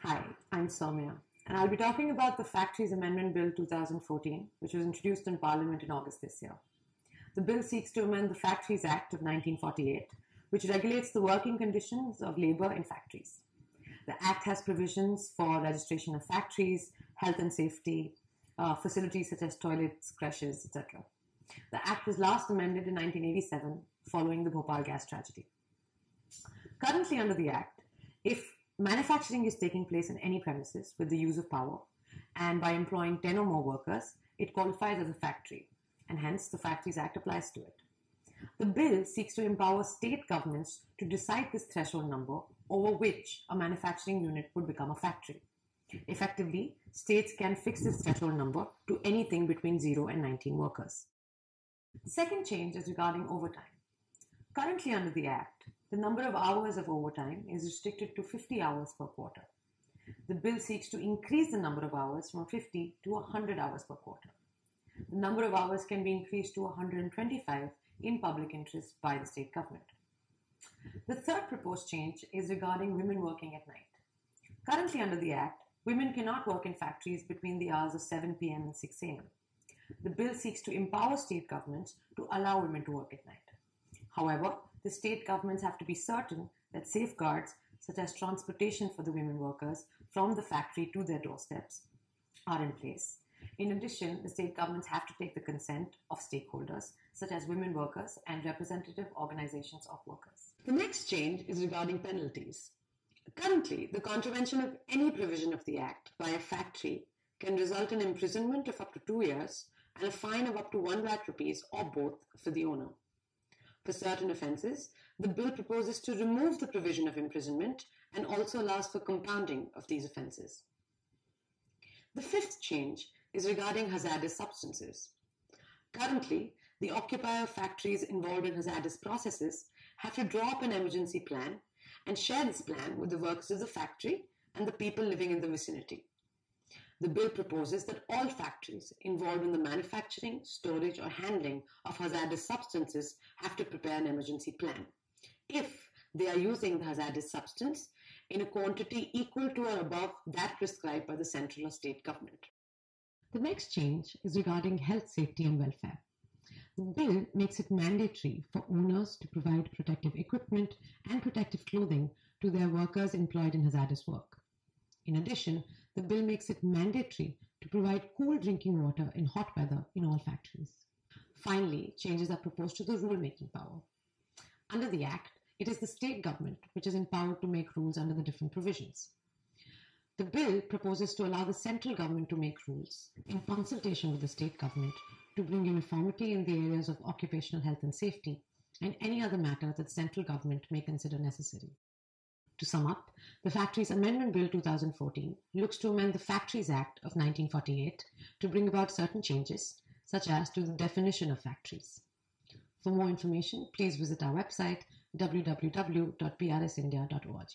Hi, I'm Saumya, and I'll be talking about the Factories Amendment Bill 2014, which was introduced in Parliament in August this year. The bill seeks to amend the Factories Act of 1948, which regulates the working conditions of labour in factories. The Act has provisions for registration of factories, health and safety, facilities such as toilets, creches, etc. The Act was last amended in 1987 following the Bhopal gas tragedy. Currently under the Act, if manufacturing is taking place in any premises with the use of power and by employing 10 or more workers, it qualifies as a factory, and hence the Factories Act applies to it. The bill seeks to empower state governments to decide this threshold number over which a manufacturing unit would become a factory. Effectively, states can fix this threshold number to anything between 0 and 19 workers. The second change is regarding overtime. Currently under the Act, the number of hours of overtime is restricted to 50 hours per quarter. The bill seeks to increase the number of hours from 50 to 100 hours per quarter. The number of hours can be increased to 125 in public interest by the state government. The third proposed change is regarding women working at night. Currently under the Act, women cannot work in factories between the hours of 7 p.m. and 6 a.m. The bill seeks to empower state governments to allow women to work at night. However, the state governments have to be certain that safeguards, such as transportation for the women workers from the factory to their doorsteps, are in place. In addition, the state governments have to take the consent of stakeholders, such as women workers and representative organizations of workers. The next change is regarding penalties. Currently, the contravention of any provision of the Act by a factory can result in imprisonment of up to 2 years and a fine of up to 1 lakh rupees or both for the owner. For certain offences, the bill proposes to remove the provision of imprisonment and also allows for compounding of these offences. The fifth change is regarding hazardous substances. Currently, the occupier of factories involved in hazardous processes have to draw up an emergency plan and share this plan with the workers of the factory and the people living in the vicinity. The bill proposes that all factories involved in the manufacturing, storage, or handling of hazardous substances have to prepare an emergency plan if they are using the hazardous substance in a quantity equal to or above that prescribed by the central or state government. The next change is regarding health, safety, and welfare. The bill makes it mandatory for owners to provide protective equipment and protective clothing to their workers employed in hazardous work. In addition, the bill makes it mandatory to provide cool drinking water in hot weather in all factories. Finally, changes are proposed to the rule-making power. Under the Act, it is the state government which is empowered to make rules under the different provisions. The bill proposes to allow the central government to make rules in consultation with the state government to bring uniformity in the areas of occupational health and safety and any other matter that central government may consider necessary. To sum up, the Factories Amendment Bill 2014 looks to amend the Factories Act of 1948 to bring about certain changes, such as to the definition of factories. For more information, please visit our website www.prsindia.org.